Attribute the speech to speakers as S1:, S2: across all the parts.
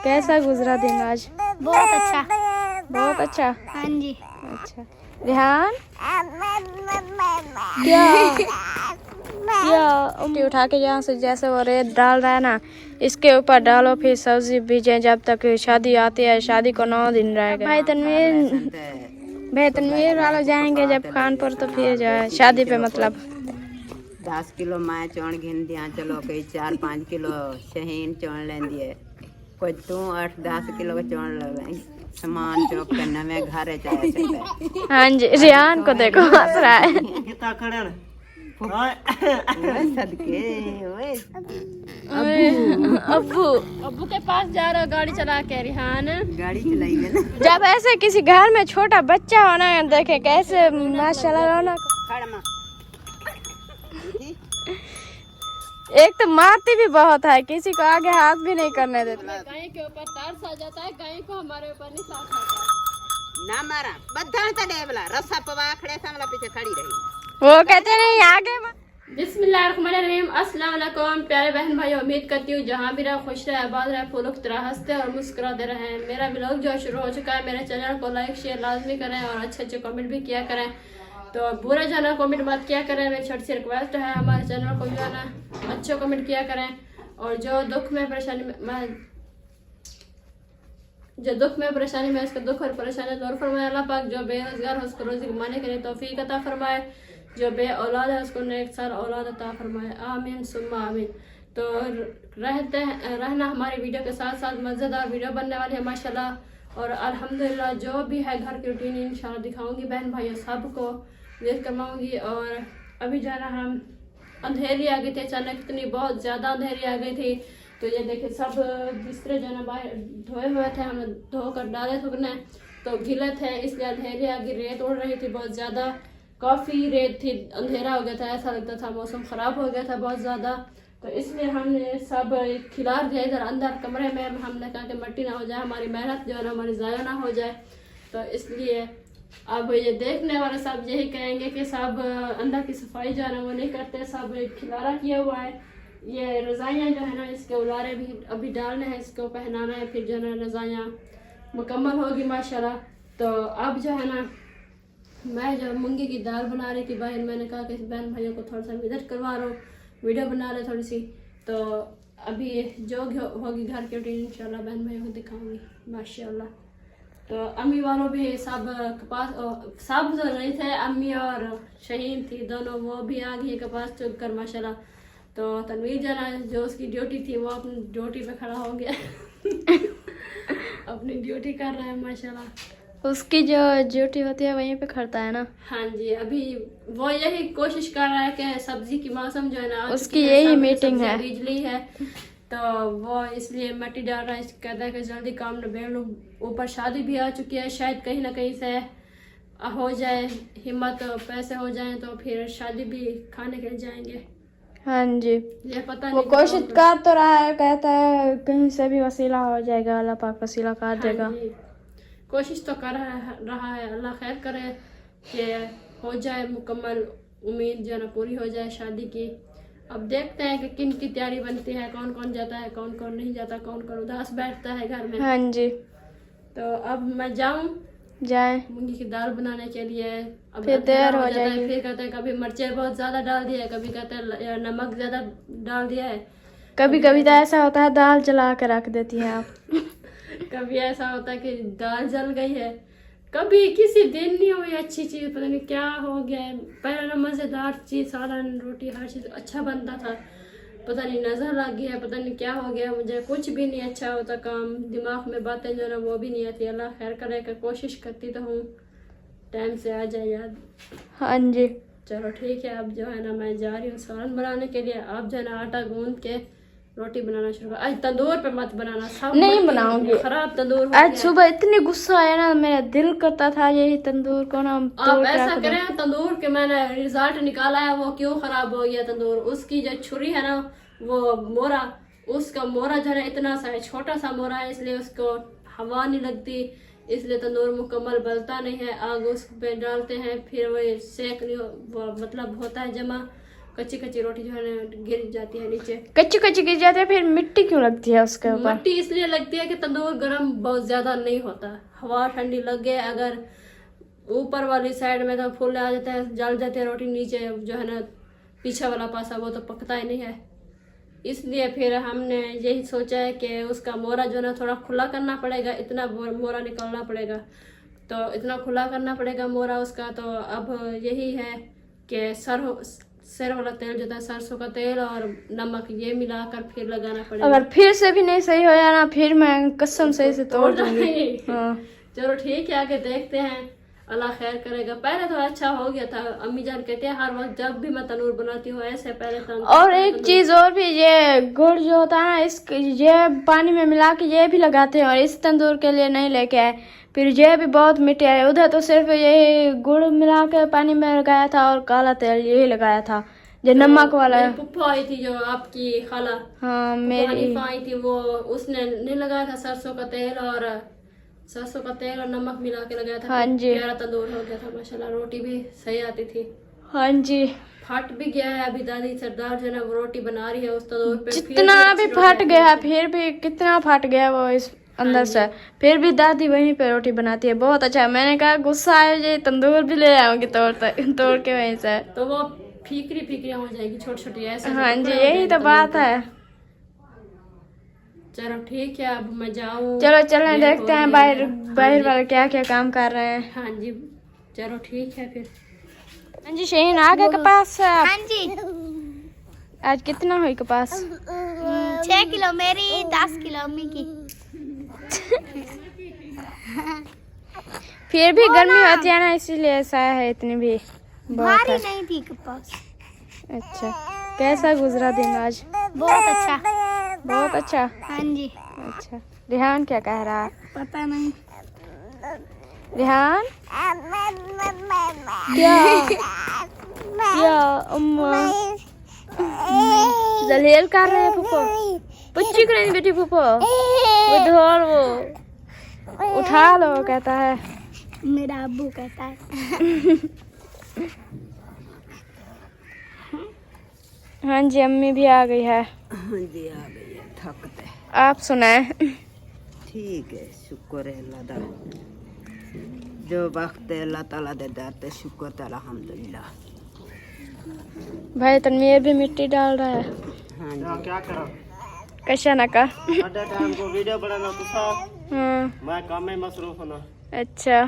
S1: कैसा गुजरा दिन आज?
S2: बहुत अच्छा।
S1: बहुत अच्छा।
S2: हाँ जी।
S1: अच्छा रेहान क्या क्या उठा के यहाँ से जैसे वो रेत डाल रहा है ना, इसके ऊपर डालो फिर सब्जी भीजे जब तक शादी आती है। शादी को 9 दिन रहेगा। भाई तनवीर वालों जाएंगे जब कानपुर तो फिर जाए शादी पे, मतलब
S3: 10 किलो मैं चौण घिन दिया, चलो कोई 4-5 किलो शहीन चौण लेंदी है, कोई तू 8-10 किलो का चौण ले सामान चौक के नवे घरे जाए सकते।
S1: हाँ जी रेहान को देखो हंस रहा है।
S3: कितना खड़े सदके ओए
S1: अब्बू अब्बू के पास जा रहा गाड़ी चला के रेहान।
S3: गाड़ी चलाई ना
S1: जब ऐसे किसी घर में छोटा बच्चा होना है, देखे कैसे माशाल्लाह रौनक। एक तो मारती भी बहुत है, किसी को आगे हाथ भी नहीं करने देती। गाय के ऊपर तरस आ जाता है, गाय को हमारे ऊपर नहीं साफ आता
S3: ना मारा बद्धा ता डेबला रस्सा पवा खड़े सामला पीछे खड़ी रही।
S1: वो कहते नहीं आगे।
S4: बिस्मिल्लाहिर्रहमानिर्रहीम, अस्सलाम वालेकुम प्यारे बहन भाई। उम्मीद करती हूँ जहाँ भी रहो खुश रहे, आबाद रहे, फूलों की तरह हंसते और मुस्कुराते रहें। मेरा ब्लॉग जो शुरू हो चुका है, मेरे चैनल को लाइक शेयर लाजमी करें और अच्छे अच्छे कमेंट भी किया करें। तो बुरा जाना कमेंट मत किया करें, मेरी छोटी सी रिक्वेस्ट है। हमारे चैनल को जो है ना अच्छे कमेंट किया करें, और जो दुख में परेशानी में उसका दुख और परेशानी दूर फरमाए अल्लाह पाक। जो बेरोजगार है उसको रोजी कमाने के लिए तौफीक अता फरमाए, जो बे औलाद है उसको नेक साल औलाद अता फरमाए, आमीन सुम्मा आमीन। तो रहना हमारी वीडियो के साथ साथ मज़ेदार वीडियो बनने वाली है माशाल्लाह। और अल्हम्दुलिल्लाह जो भी है घर की रूटीन इंशाल्लाह दिखाऊंगी बहन भाइयों सबको देख करवाऊँगी। और अभी जाना हम अंधेरी आ गई थी अचानक, इतनी बहुत ज़्यादा अंधेरी आ गई थी। तो ये देखिए सब बिस्तरे जो ना बाहर धोए हुए थे, हमने धो कर डाले थे तो गीले थे, इसलिए अंधेरी आ गई। रेत उड़ रही थी बहुत ज़्यादा, काफ़ी रेत थी, अंधेरा हो गया था, ऐसा लगता था मौसम ख़राब हो गया था बहुत ज़्यादा। तो इसलिए हमने सब खिलार दिया इधर अंदर कमरे में। हमने कहा कि मिट्टी ना हो जाए, हमारी मेहनत जो है ना हमारी ज़ाया ना हो जाए। तो इसलिए अब ये देखने वाले सब यही कहेंगे कि सब अंदर की सफाई जो है ना वो नहीं करते, सब खिलारा किया हुआ है। ये रज़ाइयाँ जो है ना इसके उलारे भी अभी डालने हैं, इसको पहनाना है, फिर जो है ना रज़ाइयाँ मुकम्मल होगी माशाल्लाह। तो अब जो है ना मैं जो मूंगी की दाल बना रही थी बाहर, मैंने कहा कि बहन भाइयों को थोड़ा सा विजिट करवा रहा हूँ, वीडियो बना रहे थोड़ी सी। तो अभी जो होगी घर की रूटीन इंशाल्लाह बहन भाइयों को दिखाऊंगी माशाल्लाह। तो अम्मी वालों भी सब कपास सब जो रहे थे, अम्मी और शहीन थी दोनों, वो भी आ गई कपास चुग कर माशाल्लाह। तो तनवीर जाना जो उसकी ड्यूटी थी वो अपनी ड्यूटी पे खड़ा हो गया अपनी ड्यूटी कर रहा है माशाल्लाह।
S1: उसकी जो ड्यूटी होती है वहीं पे खड़ता है ना।
S4: हाँ जी, अभी वो यही कोशिश कर रहा है कि सब्जी की मौसम जो है ना
S1: उसकी यही मीटिंग है,
S4: बिजली है तो वो इसलिए मिट्टी डाल रहा है। कहता है कि जल्दी काम निबेड़ लूँ, ऊपर शादी भी आ चुकी है, शायद कहीं ना कहीं से हो जाए हिम्मत, पैसे हो जाएं तो फिर शादी भी खाने के लिए जाएंगे।
S1: हाँ जी,
S4: ये पता
S1: वो
S4: नहीं
S1: कोशिश कर तो रहा है, कहता है कहीं से भी वसीला हो जाएगा, अल्लाह पाक वसीला कर देगा।
S4: कोशिश तो कर रहा है, अल्लाह खैर करे कि हो जाए मुकम्मल, उम्मीद जो है ना पूरी हो जाए शादी की। अब देखते हैं कि किन की तैयारी बनती है, कौन कौन जाता है, कौन कौन नहीं जाता, कौन कौन उदास बैठता है घर में।
S1: हाँ जी,
S4: तो अब मैं जाऊं
S1: जाए
S4: मूंगी की दाल बनाने के लिए। अब
S1: फिर देर हो जाएगी,
S4: फिर कहते हैं कभी मिर्चें बहुत ज़्यादा डाल दिया है, कभी कहते हैं नमक ज़्यादा डाल दिया है,
S1: कभी कभी तो ऐसा होता है दाल जला के रख देती हैं आप
S4: कभी ऐसा होता है कि दाल जल गई है, कभी किसी दिन नहीं हुई अच्छी चीज़, पता नहीं क्या हो गया है। पहले मज़ेदार चीज़ सालन रोटी हर चीज़ अच्छा बनता था, पता नहीं नज़र लग गया है, पता नहीं क्या हो गया, मुझे कुछ भी नहीं अच्छा होता काम, दिमाग में बातें जो है वो भी नहीं आती। अल्लाह खैर करे कि कोशिश करती तो हूँ टाइम से आ जाए याद।
S1: हाँ जी,
S4: चलो ठीक है, अब जो है ना मैं जा रही हूँ सालन बनाने के लिए। आप जो है ना आटा गूंद के रोटी बनाना शुरू कर। आज तंदूर पे मत बनाना, सब
S1: नहीं बनाऊंगी,
S4: खराब तंदूर।
S1: आज सुबह इतनी गुस्सा आया ना, मेरा दिल करता था यही तंदूर को ना
S4: आप ऐसा करें, तंदूर के मैंने रिजल्ट निकाला है वो क्यों खराब हो गया तंदूर। उसकी जो छुरी है ना वो मोरा, उसका मोरा जो है इतना सा है, छोटा सा मोरा है, इसलिए उसको हवा नहीं लगती, इसलिए तंदूर मुकम्मल बलता नहीं है। आग उस पे डालते हैं फिर वो सेक नहीं वो मतलब होता है जमा, कच्ची कच्ची रोटी जो है ना गिर जाती है नीचे।
S1: कच्ची कच्ची गिर जाती है, फिर मिट्टी क्यों लगती है उसके ऊपर?
S4: मिट्टी इसलिए लगती है कि तंदूर गर्म बहुत ज्यादा नहीं होता, हवा ठंडी लग गए अगर ऊपर वाली साइड में तो फूल आ जाता है, जल जाती है रोटी, नीचे जो है ना पीछे वाला पासा वो तो पकता ही नहीं है। इसलिए फिर हमने यही सोचा है कि उसका मोरा जो है ना थोड़ा खुला करना पड़ेगा, इतना मोरा निकालना पड़ेगा, तो इतना खुला करना पड़ेगा मोरा उसका। तो अब यही है कि सर वाला तेल जो था सरसों का तेल और नमक ये मिलाकर फिर लगाना पड़ेगा।
S1: अगर फिर से भी नहीं सही हो जाना फिर मैं कसम से इसे तोड़ दूंगी। हाँ।
S4: चलो ठीक है, आगे देखते हैं, अल्लाह खैर करेगा। पहले तो अच्छा हो गया था, अम्मी जान कहते हैं हर वक्त जब भी मैं तनूर बनाती हूँ ऐसे पहले
S1: और एक चीज और भी, ये गुड़ जो होता है ना ये पानी में मिला के ये भी लगाते हैं और इस तंदूर के लिए नहीं लेके आए। फिर ये भी बहुत मिट्टी है, उधर तो सिर्फ यही गुड़ मिला के पानी में लगाया था और काला तेल यही लगाया था जो नमक वाला है।
S4: पुप्पो आई थी जो आपकी खाला,
S1: हाँ मेरी
S4: आई थी, वो उसने नहीं लगाया था सरसों का तेल और नमक मिला के लगाया था।
S1: हाँ जी,
S4: प्यारा तंदूर हो गया था माशाल्लाह, रोटी भी सही आती थी।
S1: हाँ जी,
S4: फट भी गया है अभी दादी सरदार जो है ना वो रोटी बना रही है उस तंदूर पे,
S1: जितना भी फट गया फिर भी कितना फट गया वो इस अंदर से, फिर भी दादी वहीं पे रोटी बनाती है, बहुत अच्छा। मैंने कहा गुस्सा आया ये तंदूर भी ले आऊंगी तोड़ के वहीं से,
S4: तो वो फीकरी हो जाएगी छोटी छोटी ऐसे।
S1: हाँ जी, यही तो बात है।
S4: चलो ठीक है, अब मैं जाऊँ।
S1: चलो चलें, देखते हैं बाहर वाले क्या क्या काम कर रहे हैं।
S4: हाँ जी चलो ठीक है फिर।
S1: हाँ जी शहीन आ गए कपास से?
S2: हाँ जी।
S1: आज कितना हुई कपास?
S2: 6 किलो मेरी, 10 किलो अम्मी की।
S1: फिर भी गर्मी होती है ना इसीलिए ऐसा है, इतनी भी बहुत
S2: भारी
S1: है।
S2: नहीं थी कपास।
S1: अच्छा, कैसा गुजरा दिन आज?
S2: बहुत अच्छा।
S1: बहुत अच्छा।
S2: हाँ जी।
S1: अच्छा, रिहान क्या कह रहा है?
S2: पता नहीं।
S1: रिहान क्या अम्मा जलील कर रहे हैं फूफो? पुच्ची करेंगे बेटी फूफो, वो धोल वो उठा लो कहता है,
S2: मेरा अब्बू कहता है।
S1: हाँ जी अम्मी भी आ गई है।
S3: हाँ जी आ गई है, थकते।
S1: आप सुनाए?
S3: ठीक है, शुक्र है अल्लाह दा, जो वक्त है अल्लाह ताला दे दर ते शुक्र ते अल्हम्दुलिल्लाह।
S1: भाई तनवीर भी मिट्टी डाल रहा है।
S3: हाँ जी
S5: क्या करा
S1: कैसा ना का?
S5: अड्डा टाइम को वीडियो बनाना तो था,
S1: हाँ
S5: मैं काम में मसरूफ होना।
S1: अच्छा,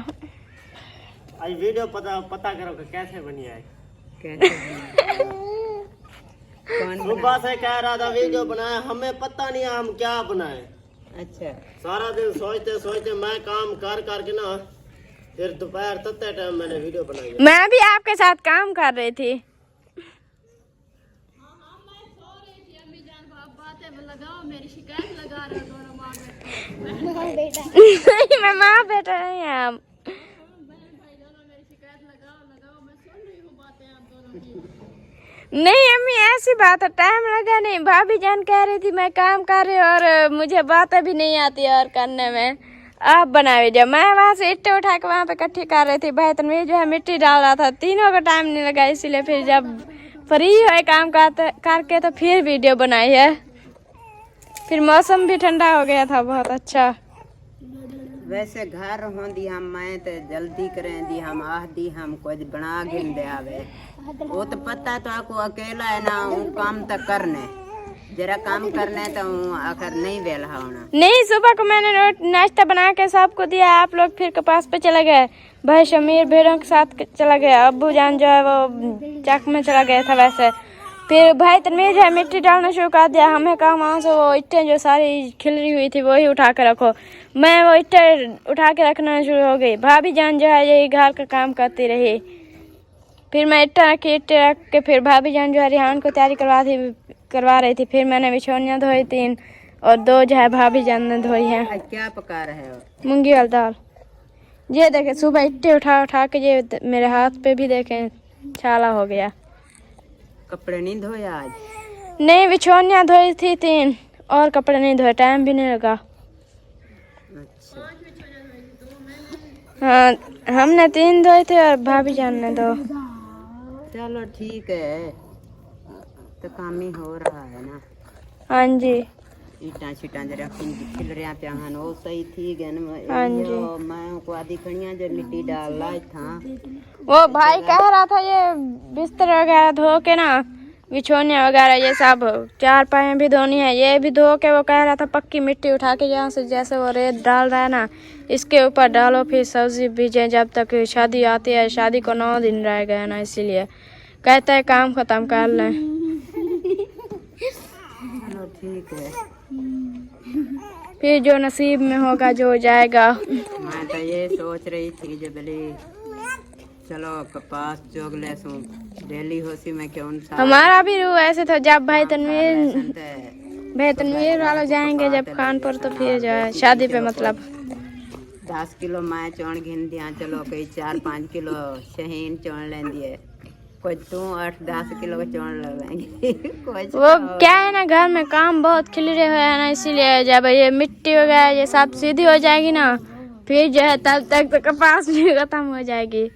S5: आज वीडियो पता करो कि कैसे बनी है।
S3: कैसे कौन
S5: सुबह से कह रहा था वीडियो बनाए, हमें पता नहीं हम क्या बनाए।
S3: अच्छा
S5: सारा दिन सोचते सोचते मैं काम कर करके ना, फिर दोपहर तक टाइम मैंने वीडियो बनाई।
S1: मैं भी आपके साथ काम कर रही थी।
S4: मेरी शिकायत लगा रहे हो दोनों माँ
S1: नहीं मैं माँ बेटा नहीं है हम। नहीं अम्मी ऐसी बात है, टाइम लगा नहीं, भाभी जान कह रही थी मैं काम कर रही हूँ और मुझे बातें भी नहीं आती और करने में, आप बना दीजिए। मैं वहाँ से ईंटें उठा के वहाँ पे इकट्ठी कर रही थी, भाई तनवीर जो है मिट्टी डाल रहा था, तीनों को टाइम नहीं लगा, इसीलिए फिर जब फ्री हुए काम करके तो फिर वीडियो बनाई है। फिर मौसम भी ठंडा हो गया था, बहुत अच्छा।
S3: वैसे घर होंदी हम मैं तो जल्दी करें दी, हम आह दी हम कुछ बना गिन दे आवे, वो तो पता तो आपको अकेला है ना, वो काम तो करने जरा काम करने तो आखिर नहीं वेला होना। नहीं
S1: सुबह को मैंने नाश्ता बना के सबको दिया, आप लोग फिर कपास पे चले गए, भाई शमीर भेड़ों के साथ चला गया, अब्बू जान जो है वो चक में चला गया था वैसे। फिर भाई तनवीर जो है मिट्टी डालना शुरू कर दिया, हमें कहा वहाँ से वो ईंटें जो सारी खिलरी हुई थी वही उठा के रखो, मैं वो ईंटें उठा के रखना शुरू हो गई, भाभी जान जो है यही घर का काम करती रही। फिर मैं ईंटें रख के फिर भाभी जान जो है रिहान को तैयारी करवा रही थी, फिर मैंने बिछौनियाँ धोई 3 और 2 जो है भाभी जान ने धोई हैं।
S3: क्या पका रहे हो?
S1: मूंगी वाली दाल। ये देखें सुबह ईंटें उठा के ये मेरे हाथ पे भी देखें छाला हो गया।
S3: कपड़े नहीं धोए आज?
S1: नहीं, बिछौनियाँ धोई थी 3 और कपड़े नहीं धोए, टाइम भी नहीं लगा।
S3: अच्छा
S1: हाँ हमने 3 धोए थे और भाभी जान ने 2।
S3: चलो ठीक है, तो काम ही हो रहा है ना।
S1: हाँ जी
S3: ईटा शीटा जरा खिल रहा पे हन वो सही थी गन
S1: हाँ जी।
S3: मैं को आधी खड़ियां जो मिट्टी डाल ला था।
S1: वो भाई कह रहा था ये बिस्तर वगैरह धो के ना, बिछोने वगैरह ये सब, चार पाए भी धोनी है, ये भी धो के। वो कह रहा था पक्की मिट्टी उठा के यहाँ से जैसे वो रेत डाल रहा है ना, इसके ऊपर डालो, फिर सब्जी बीजे जब तक शादी आती है। शादी को 9 दिन रह गए ना, इसीलिए कहता है काम खत्म कर लें।
S3: चलो ठीक है,
S1: फिर जो नसीब में होगा जो हो जाएगा।
S3: मैं तो ये सोच रही थी जब बोले चलो कपास चोग ले सो डेली होसी में क्यों सा
S1: हमारा भी रूह ऐसे था। जब भाई तनवीर वाले जाएंगे जब कानपुर, तो फिर जो है शादी पे मतलब
S3: 10 किलो मैं चौण घिन दिया, चलो कोई 4-5 किलो शहीन चौण लेंदी है, कोई तू 8-10 किलो का चौण लगाएंगे।
S1: वो क्या है ना, घर में काम बहुत खिलरे हुए हैं ना, इसीलिए जब ये मिट्टी वगैरह ये सब सीधी हो जाएगी ना, फिर जो है तब तक तो कपास भी खत्म हो जाएगी।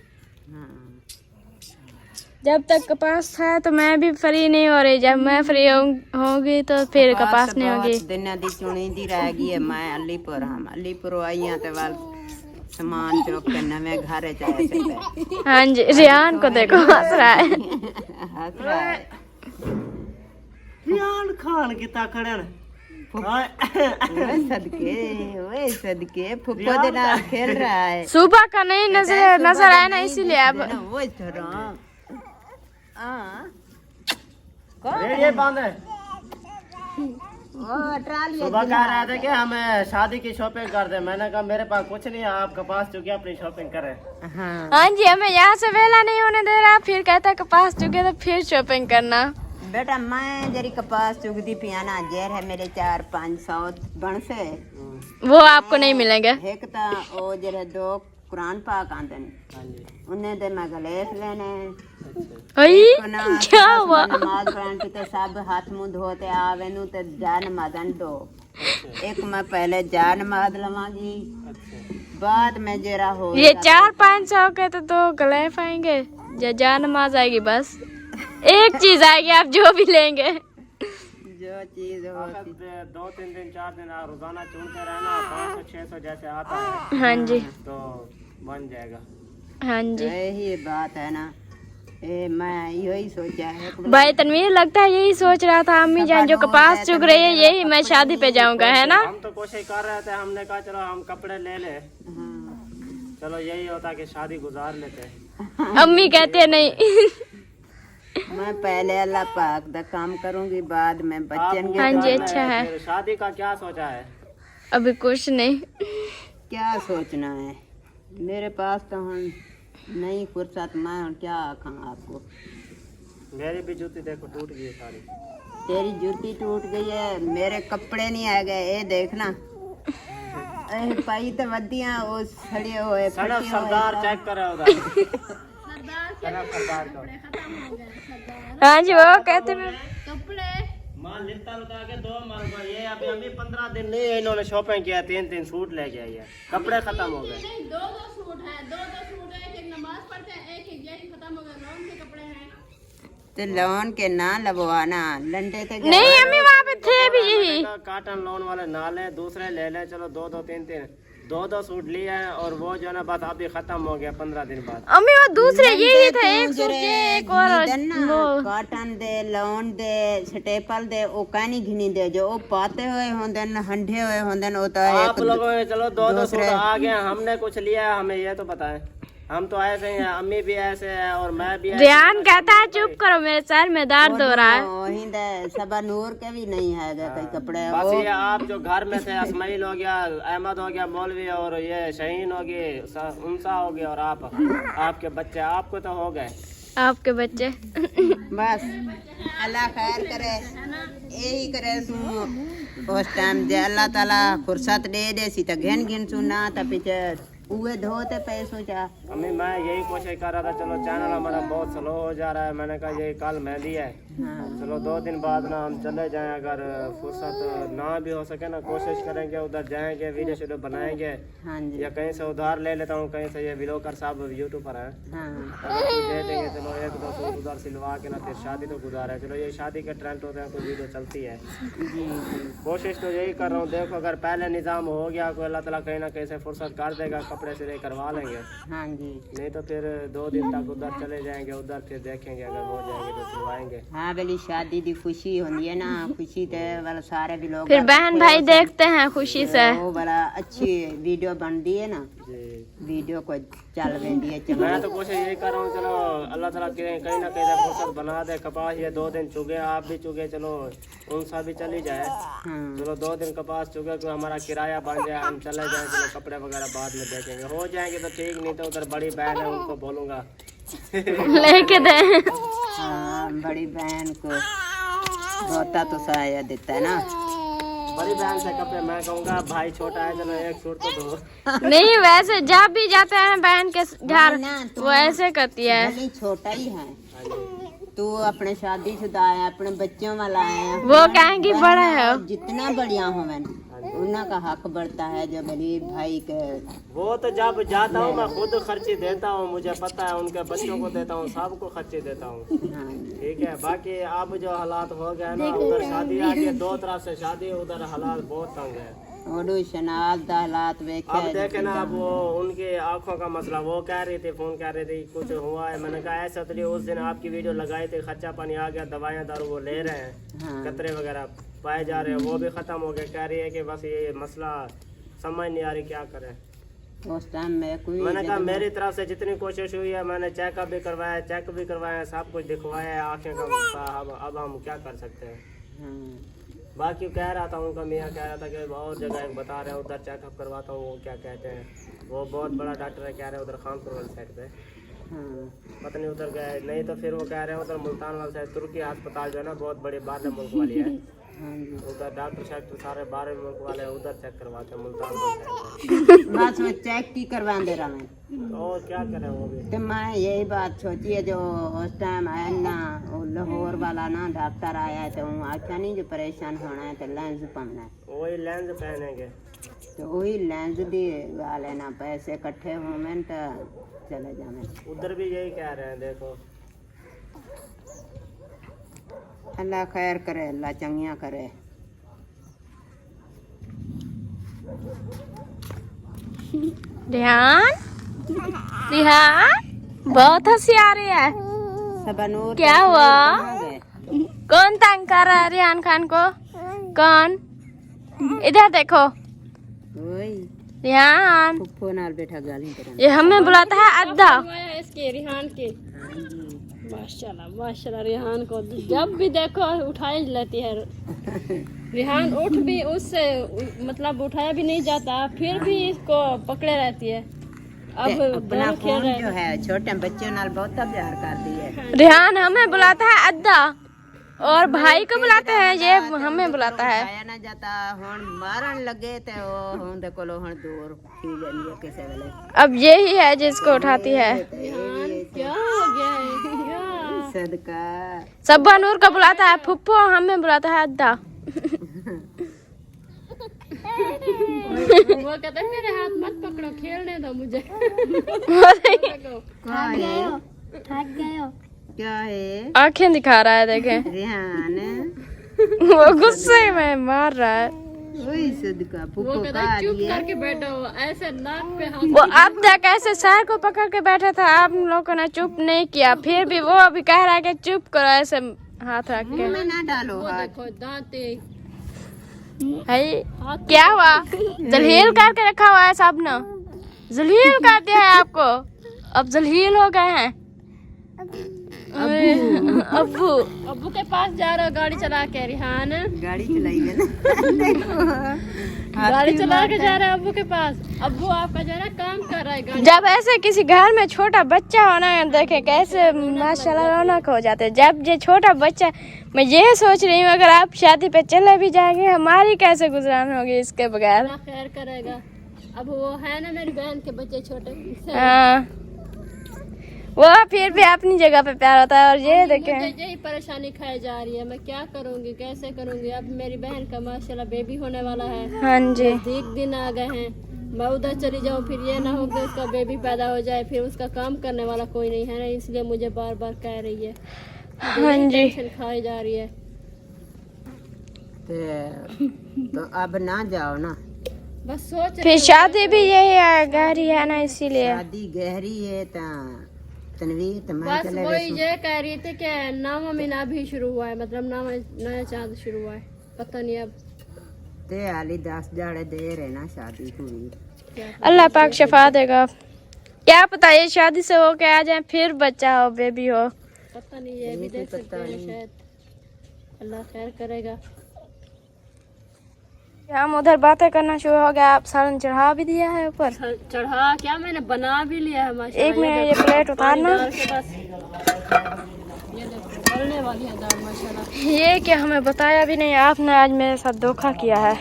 S1: जब तक कपास है तो मैं भी फ्री नहीं हो रही, जब मैं फ्री होगी तो फिर कपास नहीं होगी।
S3: दिन दी चुनी दी रह गई है। मैं अलीपुर आई हैं तो वाल सामान चौक के नवे घरे जाए थे।
S1: हाँ जी, रियान को देखो हंस रहा है।
S3: हंस रहा है।
S5: रियान खान की ताकड़न
S3: ओए सदके फुप्पो दे नाल खेल रहा है।
S1: सुबह का नहीं नजर आया ना, इसीलिए अब
S3: वो तरह
S5: ये बांध है।
S3: ट्राली
S5: सुबह कह रहे थे कि हम शादी की शॉपिंग कर दे। मैंने कहा मेरे पास कुछ नहीं है, आप कपास चुके अपनी शॉपिंग करें।
S1: हाँ जी, हमें यहाँ से वेला नहीं होने दे रहा, फिर कहता कपास चुके तो फिर शॉपिंग करना।
S3: बेटा मैं जरी कपास चुगदी पियाना जेर है मेरे 4-500 बन से
S1: वो आपको नहीं मिलेंगे।
S3: एक ता ओ जरे 2 कुरान पाक आंदन उन्हें दे मैं गलेस लेने
S1: क्या हुआ?
S3: नमाज पढ़न की तो सब हाथ मुंह धोते आवे नु ते जा नमाजन दो। एक मैं पहले जा नमाज लवांगी, बाद में जरा हो
S1: ये 400-500 के तो 2 गले पाएंगे, जा नमाज आएगी, बस एक चीज आएगी, आप जो भी लेंगे।
S3: जो चीज होती
S5: 2-3 दिन 4 दिन रोजाना चुनते रहना, 500-600 जैसे आता है।
S1: हाँ जी,
S5: तो बन जाएगा।
S1: हाँ जी,
S3: यही बात है ना। मैं यही सोचा है
S1: भाई तनवीर लगता है यही सोच रहा था, अम्मी जान जो कपास चुग रही है यही मैं शादी पे जाऊंगा, है ना।
S5: हम तो कोशिश कर रहे थे, हमने कहा चलो हम कपड़े ले ले, चलो यही होता कि शादी गुजार लेते।
S1: अम्मी कहते नहीं।
S3: मैं पहले अल्लाह पाक दा काम करूंगी, बाद में बच्चन के
S1: हाँ जी, अच्छा है।
S5: फिर शादी का क्या सोचा है?
S1: अभी कुछ नहीं।
S3: क्या सोचना है, मेरे पास तो हम नहीं फुर्सत। मैं क्या आखा आपको,
S5: मेरी भी जूती देखो टूट गई है सारी।
S3: तेरी जूती टूट गई है, मेरे कपड़े नहीं आ गए, ये देखना। पाई तो वदियां वो सड़े हुए
S5: सरदार चेक कर रहा होगा। सरदार को
S1: हाँ जी, वो कहते हैं
S5: माल लिखता लगा के 2 माल पर ये अभी 15 दिन नहीं है, इन्होंने शॉपिंग किया, 3 सूट लेके आई है, कपड़े खत्म हो गए।
S4: 2 सूट है, 2 सूट है, एक नमाज पढ़ते हैं, एक यही खत्म हो गए, लोन के कपड़े हैं।
S3: तो लोन के ना लगवाना, लंडे थे
S1: नहीं, अम्मी वहाँ पे थे भी यही।
S5: काटन लोन वाले ना ले, दूसरे ले ले। चलो 2-2 सूट लिए हैं, और वो जो ना बात अभी खत्म हो गया 15 दिन बाद।
S1: अम्मी वो दूसरे यही थे, एक सूट ये, एक और वो
S3: कॉटन दे, लोन दे, स्टेपल दे, ओ कानी घिनी दे जो ओ पाते हुए होंदे न, हंडे हुए होंदे न। ओ तो
S5: आप लोगों ने चलो 2 सूट आ गए, हमने कुछ लिया है, हमें ये तो बताएं। हम तो ऐसे ही हैं, अम्मी भी ऐसे है और मैं भी ऐसे।
S1: रियान कहता है चुप करो, मेरे सर में दर्द हो रहा है।
S3: वही दे सबा नूर के भी नहीं है कई कपड़े।
S5: बस ये आप जो घर में थे, असमाइल हो गया, अहमद हो गया मौलवी, और ये शहीन हो गए, उनसा हो गया, और आपके बच्चे, आपको तो हो गए
S1: आपके बच्चे।
S3: बस अल्लाह खैर करे, यही करे उस टाइम जे अल्लाह ताला फुर्सत दे सी तो घिन घिन सुना तो पीछे उहे धोते पैसों जा।
S5: अम्मी मैं यही कोशिश कर रहा था, चलो चैनल हमारा बहुत स्लो हो जा रहा है, मैंने कहा ये कल मेहंदी है, चलो 2 दिन बाद ना हम चले जाएं, अगर फुर्सत ना भी हो सके ना कोशिश करेंगे उधर जाएंगे, वीडियो शीडियो बनाएंगे।
S3: हाँ जी।
S5: या कहीं से उधार ले लेता हूँ, कहीं से ये व्लॉगर साहब यूट्यूबर हैं,
S3: हाँ
S5: अगर कुछ दे देंगे चलो 1-2 सूट उधर सिलवा के ना, फिर शादी तो गुजार है। चलो ये शादी के ट्रेंड होते हैं, कोई वीडियो चलती है।
S3: जी।
S5: कोशिश तो यही कर रहा हूँ, देखो अगर पहले निज़ाम हो गया कोई अल्लाह ताला कहीं ना कहीं से फुर्सत कर देगा, कपड़े सिले करवा लेंगे।
S3: हाँ जी।
S5: नहीं तो फिर 2 दिन तक उधर चले जाएंगे, उधर फिर देखेंगे अगर हो जाएंगे तो सिलवाएंगे।
S3: हाँ बेली शादी दी खुशी होती है ना, खुशी ते वाला सारे भी लोग
S1: फिर बहन भाई देखते हैं खुशी से।
S3: वो बड़ा अच्छी वीडियो बनती है ना,
S5: जी
S3: वीडियो को चल रही है। चलो
S5: मैं तो कोशिश यही कर रहा हूँ, चलो अल्लाह ताला कहीं ना कहीं से फुर्सत बना दे। कपास ये 2 दिन चुगे, आप भी चुगे, चलो उनसा भी चली जाए।
S3: हाँ
S5: चलो 2 दिन कपास चुगे तो हमारा किराया बन जाए, हम चले जाए। चलो कपड़े वगैरह बाद में देखेंगे, हो जाएंगे तो ठीक, नहीं तो उधर बड़ी बहन है उनको बोलूँगा
S1: लेके दे।
S3: हाँ, बड़ी बहन को होता तो सहायता देता है ना।
S5: बड़ी बहन से कपड़े मैं कहूँगा, भाई छोटा है चलो 1 सूट तो दो।
S1: नहीं वैसे जब भी जाते हैं बहन के घर
S3: ना,
S1: वो ऐसे करती है।
S3: भले छोटा ही है, तू अपने शादीशुदा है, अपने बच्चों वाला है।
S1: वो कहेंगी बड़ा है।
S3: जितना बढ़िया हो मैंने उन्ना का हक बढ़ता है जो गरीब भाई के।
S5: वो तो जब जाता हूँ मैं खुद खर्ची देता हूँ, मुझे पता है, उनके बच्चों को देता हूँ, सबको खर्ची देता हूँ।
S3: हाँ
S5: ठीक है, बाकी अब जो हालात हो गए ना, उधर शादी आ गई, 2 तरफ से शादी, उधर हालात बहुत तंग है।
S3: ओडू शनाब दा हालात
S5: अब देखे ना, अब वो उनकी आंखों का मसला, वो कह रही थी, फोन कर रही थी कुछ हुआ है। मैंने कहा ऐसा तो उस दिन आपकी वीडियो लगाई थी, खर्चा पानी आ गया, दवाइयाँ दारू वो ले रहे हैं,
S3: हाँ।
S5: कतरे वगैरह पाए जा रहे हैं, वो भी खत्म हो गए। कह रही है कि बस ये मसला समझ नहीं आ रही क्या करें।
S3: उस टाइम में कोई
S5: मैंने कहा मेरी तरफ से जितनी कोशिश हुई है, मैंने चेकअप भी करवाया, चेक भी करवाया, सब कुछ दिखवाया है, आँखें का मसला। अब हम क्या कर सकते हैं।
S3: हाँ।
S5: बाकी कह रहा था उनका मियाँ कह रहा था कि और जगह एक बता रहे हैं, उधर चेकअप करवाता हूँ। वो क्या कहते हैं, वो बहुत बड़ा डॉक्टर है, कह रहे हैं उधर खानपुर वाली साइड पे,
S3: हाँ।
S5: पता नहीं उधर गए नहीं तो फिर वो कह रहे हैं उधर मुल्तान वाली साइड, तुर्की अस्पताल जो है ना बहुत बड़ी बाहर मुल्क वाली है,
S3: हाँ जी।
S5: उधर डॉक्टर शाक्टर सारे 12 मुल्क वाले उधर चेक करवाते हैं, मुल्तान वाली साइड।
S3: बस वो चेक की करवा दे रहा मैं,
S5: और क्या करें वो भी।
S3: तो मैं यही बात सोची है, जो उस टाइम आया ना वो लाहौर वाला ना डॉक्टर आया है, तो वो आख्या नहीं जो परेशान होना है तो लेंस पहनना है,
S5: वही लेंस पहनेंगे।
S3: तो वही लेंस दी वाले ना पैसे इकट्ठे होंगे तो चले जाए।
S5: उधर भी यही कह रहे हैं, देखो
S3: अल्लाह खैर करे, अल्लाह चंगिया करे।
S1: ध्यान ध्यान, बहुत हंसी आ रही है।
S3: सबनूर
S1: क्या हुआ?
S3: कहाँ गए?
S1: कौन तंग कर रहा है रिहान खान को? कौन? इधर देखो
S3: वही
S1: रिहान,
S3: फुफ्फो नाल बैठा गाली करन।
S1: ये हमें बुलाता है अद्दा।
S4: इसके रिहान के माशाल्लाह माशाल्लाह, रिहान को जब भी देखो उठा ही लेती है। रिहान उठ भी उससे मतलब उठाया भी नहीं जाता, फिर भी इसको पकड़े रहती है। अब
S3: अपना
S4: दोनों खेल
S3: फोन
S4: रहे
S3: जो
S4: हैं।
S3: है छोटे बच्चों नाल बहुत प्यार कर दी है।
S1: रिहान हमें बुलाता है अद्दा और भाई को बुलाते हैं, ये हमें बुलाता है।
S3: आया ना जाता हुन मारन लगे ते ओ हुन दे कोलो हुन दूर खी जानी है किसे वेले।
S1: अब यही है जिसको उठाती है।
S4: क्या हो गया है क्या?
S3: सदका
S1: सब्बा नूर को बुलाता है फुप्पो, हमें बुलाता है अद्दा।
S4: वो कहता है मेरे हाथ मत पकड़ो, खेलने दो मुझे।
S3: क्या है?
S1: आंखें दिखा रहा है, देखें
S3: रेहान
S1: वो गुस्से में मार रहा है।
S3: वही सदका
S4: वो
S3: फुफ्फो
S4: कहता
S3: का
S4: है चुप
S3: दिया।
S4: करके बैठो, ऐसे नाक पे हाथ।
S1: वो अब तक ऐसे सर को पकड़ के बैठा था, आप लोगों ने चुप नहीं किया, फिर भी वो अभी कह रहा है कि चुप करो, ऐसे हाथ रख के।
S3: मुंह में ना डालो
S4: वो
S3: हाथ।
S4: देखो दांते
S1: है क्या हुआ? जलील करके रखा हुआ है सब ने, जलील कर दिया है आपको, अब जलील हो गए हैं। अब्बू
S4: अब्बू के पास जा रहा गाड़ी चला के। रिहान
S3: गाड़ी चलाई है ना।
S4: गाड़ी चला के जा रहा है अब्बू के पास। अब्बू आपका जो है ना काम कर रहा है गाड़ी।
S1: जब ऐसे किसी घर में छोटा बच्चा होना है, देखे कैसे माशाल्लाह रौनक हो जाते हैं। जब ये छोटा बच्चा, मैं ये सोच रही हूँ अगर आप शादी पे चले भी जाएंगे, हमारी कैसे गुजरान होगी इसके बगैर।
S4: अल्लाह खैर करेगा। अब वो है ना मेरी बहन के बच्चे छोटे,
S1: हाँ वो फिर भी अपनी जगह पे प्यार होता है। और ये देखें
S4: यही परेशानी खाई जा रही है, मैं क्या करूँगी, कैसे करूँगी। अब मेरी बहन का माशाल्लाह बेबी होने वाला है,
S1: हाँ जी,
S4: नजदीक दिन आ गए हैं। मैं उधर चली जाऊँ, फिर ये ना हो कि उसका बेबी पैदा हो जाए, फिर उसका काम करने वाला कोई नहीं है ना, इसलिए मुझे बार बार कह रही है।
S1: हाँ जी।
S4: टेंशन खाई जा रही है।
S3: तो अब ना जाओ ना,
S4: बस सोच
S1: फिर शादी भी यही है, गहरी है ना, इसीलिए।
S3: शादी गहरी है तनवीर तो मैं
S4: बस
S3: चले
S4: वही ये कह रही थी कि 9वां महीना भी शुरू हुआ है, मतलब नया चांद शुरू हुआ है, पता नहीं अब
S3: ते आली 10 जाड़े देर है ना शादी हुई।
S4: क्या।
S1: अल्लाह पाक शफा देगा। क्या पता ये शादी से हो के आ जाए, फिर बच्चा हो, बेबी हो।
S4: पता नहीं, ये भी देख सकते हैं शायद, अल्लाह खैर करेगा।
S1: हम उधर बातें करना शुरू हो गया। आप सालन चढ़ा भी दिया है ऊपर।
S4: चढ़ा क्या, मैंने बना भी लिया है माशाल्लाह।
S1: एक मिनट, ये प्लेट उतारना।
S4: डाल के बस ये देखो गलने वाली है दाल माशाल्लाह।
S1: ये क्या हमें बताया भी नहीं, आपने आज मेरे साथ धोखा किया है।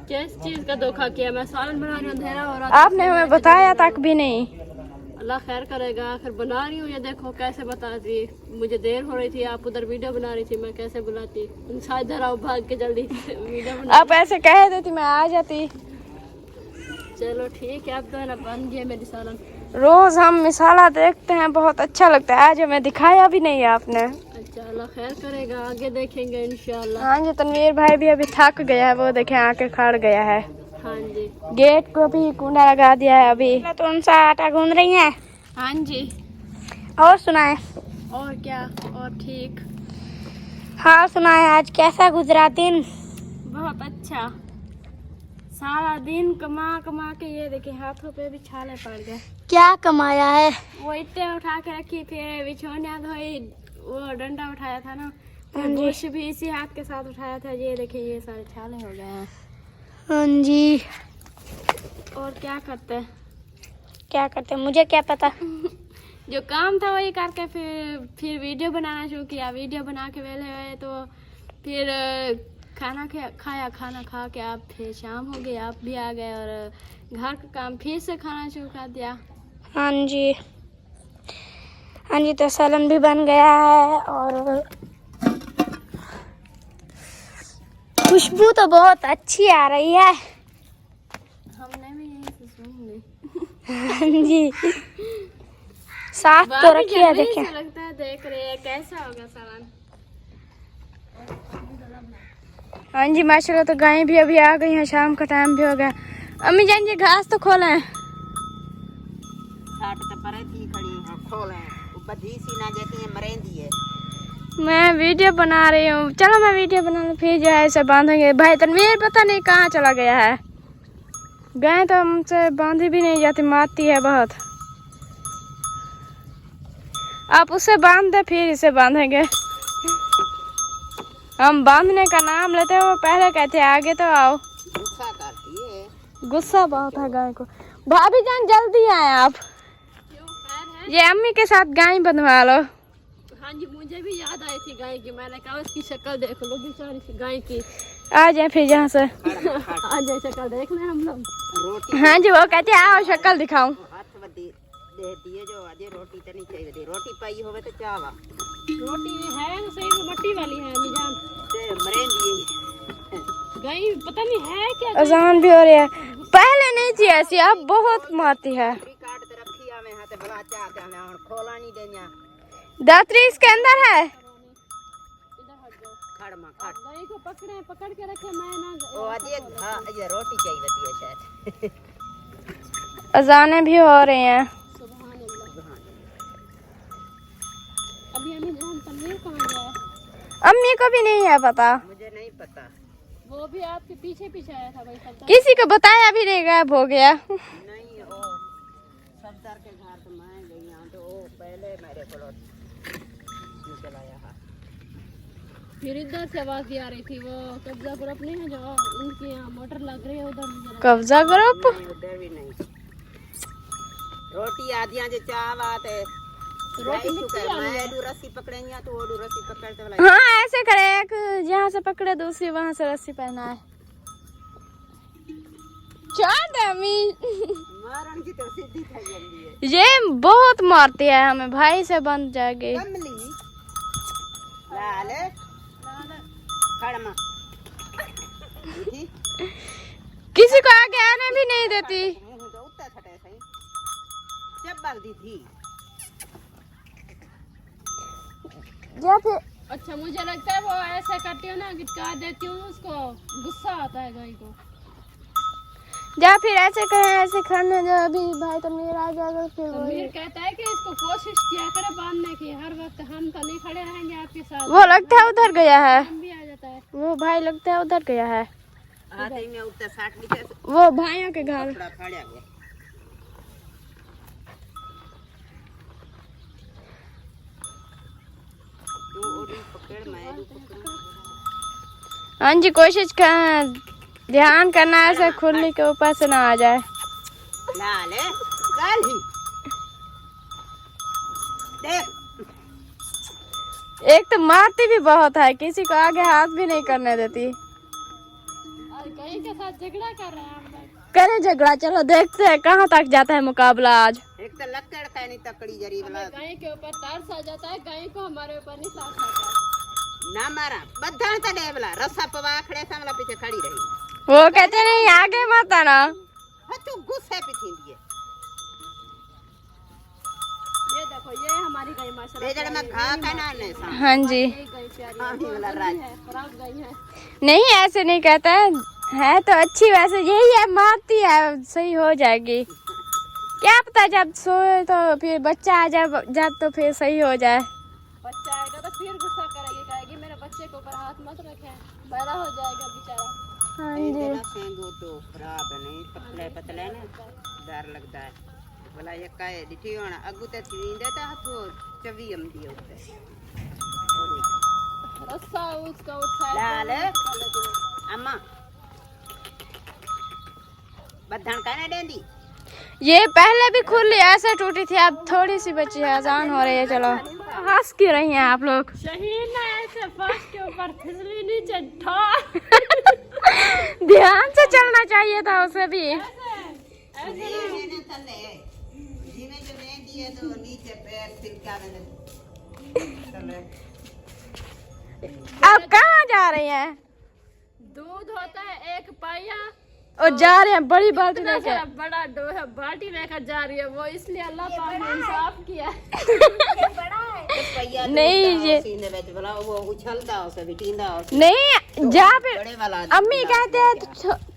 S4: किस चीज का धोखा किया, मैं सालन बना रही हूँ, अंधेरा हो रहा था।
S1: आपने हमें बताया तक भी नहीं।
S4: अल्लाह खैर करेगा, आखिर बना रही हूँ। ये देखो कैसे बता दी, मुझे देर हो रही थी, आप उधर वीडियो बना रही थी, मैं कैसे बुलाती। शायद इधर आओ, भाग के जल्दी वीडियो बना।
S1: आप ऐसे कह देती मैं आ जाती।
S4: चलो ठीक है, अब तो है ना बन गया मेरी सालन।
S1: रोज हम मिसाला देखते हैं, बहुत अच्छा लगता है। आज हमें दिखाया भी नहीं आपने।
S4: अच्छा, अल्लाह खैर करेगा, आगे देखेंगे इंशाल्लाह।
S1: हाँ जी, तनवीर भाई भी अभी थक गया है, वो देखे आके खड़ गया है।
S4: हाँ जी,
S1: गेट को भी कुंडा लगा दिया है अभी। तो उनसा आटा गूंद रही है।
S4: हाँ जी।
S1: और सुनाए।
S4: और क्या, और ठीक।
S1: हाँ सुनाए, आज कैसा गुजरा दिन?
S4: बहुत अच्छा, सारा दिन कमा कमा के ये देखे हाथों पे भी छाले पड़ गए।
S1: क्या कमाया है?
S4: वो इतने उठा के रखी, फिर बिछौनिया धोई, वो डंडा उठाया था ना, फिर ब्रश भी इसी हाथ के साथ उठाया था। ये देखिए ये सारे छाले हो गए हैं।
S1: हाँ जी।
S4: और क्या करते हैं,
S1: क्या करते मुझे क्या पता।
S4: जो काम था वही करके फिर वीडियो बनाना शुरू किया। वीडियो बना के वेले हुए तो फिर खाना खाया, खाना खा के आप फिर शाम हो गई, आप भी आ गए और घर का काम फिर से खाना शुरू कर दिया।
S1: हाँ जी, हाँ जी। तो सालन भी बन गया है और खुशबू तो बहुत अच्छी आ रही है।
S4: हमने भी यही से सुन ली।
S1: हाँ जी, साफ तो रखी है, देखें।
S4: लगता है देख रहे हैं कैसा होगा सालन।
S1: हाँ जी, माशाल्लाह। तो गायें भी अभी आ गई हैं, शाम का टाइम भी हो गया। अम्मी जान जी घास तो खोले हैं।
S3: साठ तो पर थी खड़ी है, खोले ऊपर धी सी ना जाती है, मरेंदी है।
S1: मैं वीडियो बना रही हूँ, चलो मैं वीडियो बना लूँ, फिर जो है इसे बांधेंगे। भाई तनवीर पता नहीं कहाँ चला गया है। गाय तो हमसे बांधी भी नहीं जाती, मारती है बहुत। आप उसे बांध दे, फिर इसे बांधेंगे। हम बांधने का नाम लेते हैं, वो पहले कहते हैं आगे तो आओ।
S3: गुस्सा करती है,
S1: गुस्सा बहुत है गाय को। भाभी जान जल्दी आए आप, ये अम्मी के साथ गाय बंधवा लो।
S4: हाँ जी, मुझे भी याद आई थी गाय की, मैंने कहा उसकी शक्ल देख लो बेचारी सी गाय की।
S1: आ जाए फिर यहाँ से।
S4: आ जाए शक्ल देख लें हम लोग।
S3: रोटी
S1: हाँ जी, वो कहते हैं आओ शक्ल दिखाऊं।
S3: हाथ बदी दे दिए जो अजय रोटी तो नहीं चाहिए दी, रोटी पाई होवे तो चावा
S4: रोटी है तो सही, वो मट्टी वाली है निजाम
S3: ते मरेंदी
S4: गाय, पता नहीं है क्या।
S1: अजान भी हो रही है, पहले नहीं थी ऐसी, अब बहुत मारती है।
S3: काट ते रखी आवे हाथे भला चाहते हैं और खोला नहीं दे냐
S1: दात्री इसके अंदर है।
S3: खड़ मा खड़
S4: गाय को पकड़ के रखे, मैं ना
S3: ओ अजय हां ये रोटी चाहिए दी है शायद।
S1: अजाने भी हो रही हैं।
S4: सुभान अल्लाह। अभी हमें जान तनवीर कहाँ गया है?
S1: अम्मी को भी नहीं है पता,
S3: मुझे नहीं पता,
S4: वो भी आपके पीछे पीछे आया था भाई सब।
S1: किसी को बताया भी नहीं, गायब हो गया।
S3: नहीं ओ सरदार के घर तो मैं गई हां तो वो पहले मेरे को निकल आया है।
S4: फिर इधर से आवाज भी आ रही थी, वो कब्जा ग्रुप नहीं है जो उनकी यहाँ मोटर लग रही है उधर।
S1: कब्जा ग्रुप
S3: उधर भी नहीं, रोटी आदियां जो चाव आते
S4: रोटी मिक्सी वाली है।
S3: मैं रस्सी पकड़ेंगे तो वो रस्सी पकड़ते वाला
S1: हाँ ऐसे करे, एक जहाँ से पकड़े दूसरी वहाँ से रस्सी पहना है। छोड़ दे अम्मी।
S3: मारण की तो सीधी થઈ જલ્દી है
S1: ये बहुत मारती है हमें, भाई से बंद जाएगी।
S3: कमली लाल खड़मा
S1: किसी को आगे आने भी नहीं देती।
S3: मुंह तो उत्ता छटे सही चब्बल दी थी।
S1: या फिर
S4: अच्छा मुझे लगता है वो ऐसा करती हूँ ना, गिटकार देती हूँ उसको, गुस्सा आता है गाय को।
S1: या फिर ऐसे करें, ऐसे करने जो अभी भाई तनवीर आ जाएगा फिर वो
S4: तनवीर कहता है कि इसको कोशिश किया करे बांधने की, हर वक्त हम तो नहीं खड़े रहेंगे आपके साथ।
S1: वो लगता है उधर गया है,
S4: हम भी आ जाता है।
S1: वो भाई लगता है उधर गया है,
S3: हाथी में उत्ता 60 मीटर
S1: वो भाइयों के घर।
S3: कपड़ा फाड़या गया। तू ओडी पकड़ मैं भी पकड़ूं।
S1: हाँ जी, कोशिश कर, ध्यान करना ऐसे खुरली के ऊपर से ना आ जाए।
S3: लाल गाल ही देख
S1: एक तो मारती भी बहुत है, किसी को आगे हाथ भी नहीं करने देती।
S4: और गाय के साथ झगड़ा कर रहे हैं हम लोग।
S1: करे झगड़ा, चलो देखते हैं कहाँ तक जाता है मुकाबला आज।
S3: एक तो लक्कड़ का नहीं तकड़ी जरी वाला
S4: गाय के ऊपर तरस आ जाता है, गाय को हमारे ऊपर नहीं तरस आता है।
S3: ना मारा बद्धा तो डेवला रस्सा पवा खड़े सामला पीछे खड़ी रही।
S1: वो कहते नहीं आगे मत आना।
S3: हाँ तू गुस्से पे थी दिए
S4: ये देखो, ये हमारी गाय माशाल्लाह
S3: बेजड़ में घा का ना ने सा
S1: हाँ जी,
S4: ये गाय प्यारी
S3: हाँ ही वाला राज
S4: है, खराब गाय है।
S1: नहीं ऐसे नहीं कहता है तो अच्छी, वैसे यही है, मारती है, सही हो जाएगी। क्या पता जब सोए तो फिर बच्चा आ जाए जब तो फिर सही हो जाए।
S4: बच्चा आएगा तो फिर गुस्सा करेगी, कहेगी मेरे बच्चे के ऊपर हाथ मत रखे, बड़ा हो जाएगा बेचारा।
S1: हाँ
S3: ये
S1: जी,
S3: तेरा सेंगो तो खराब है नहीं पतले पतले ना डर लगता है भला ये काय दिठी होना अगु ते थी देता तो चवी हम दिए होते
S4: रस्सा उसका उठाया
S3: लाल अम्मा बद्धन का ना देंदी
S1: ये पहले भी खुली ऐसे टूटी थी, अब थोड़ी सी बची है, अजान हो रही है। चलो हंस क्यों रही हैं आप लोग?
S4: शहीन ने ऐसे फर्श के ऊपर फिसली नीचे ठा
S1: ध्यान से चलना चाहिए था उसे भी।
S3: ये ना तले जीने जो ने दिए तो नीचे पैर तिलका में तले
S1: अब कहाँ जा रही हैं?
S4: दूध होता है एक पाया
S1: और जा रहे हैं बड़ी बाल्टी
S4: इतना
S1: लेके।
S4: सारा बड़ा डो है, बाल्टी लेकर जा रही है वो, इसलिए अल्लाह पाक ने इंसाफ किया है।
S1: नहीं ये
S3: सीने में भला वो उछलता उसे बिटींदा उसे
S1: नहीं जा फिर
S3: बड़े वाला
S1: अम्मी कहते हैं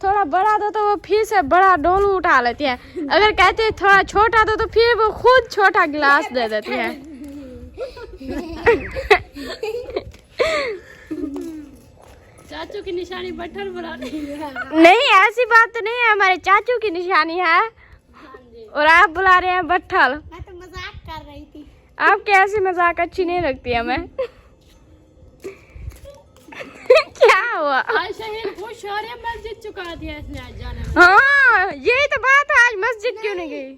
S1: थोड़ा बड़ा दो तो वो फिर से बड़ा डोलू उठा लेती है, अगर कहते हैं थोड़ा छोटा दो तो फिर वो खुद छोटा गिलास दे देती है।
S4: चाचू की निशानी बटन बुला रही है।
S1: नहीं ऐसी बात तो नहीं है, हमारे चाचू की निशानी है और आप बुला रहे हैं बट्ठल।
S2: मैं तो मजाक कर रही थी।
S1: आपकी ऐसी मजाक अच्छी नहीं लगती हमें। क्या हुआ?
S4: आज शहीन खुश हो रही है, मस्जिद चुका दिया इसने आज जाने में।
S1: हाँ यही तो बात है, आज मस्जिद क्यों नहीं गई?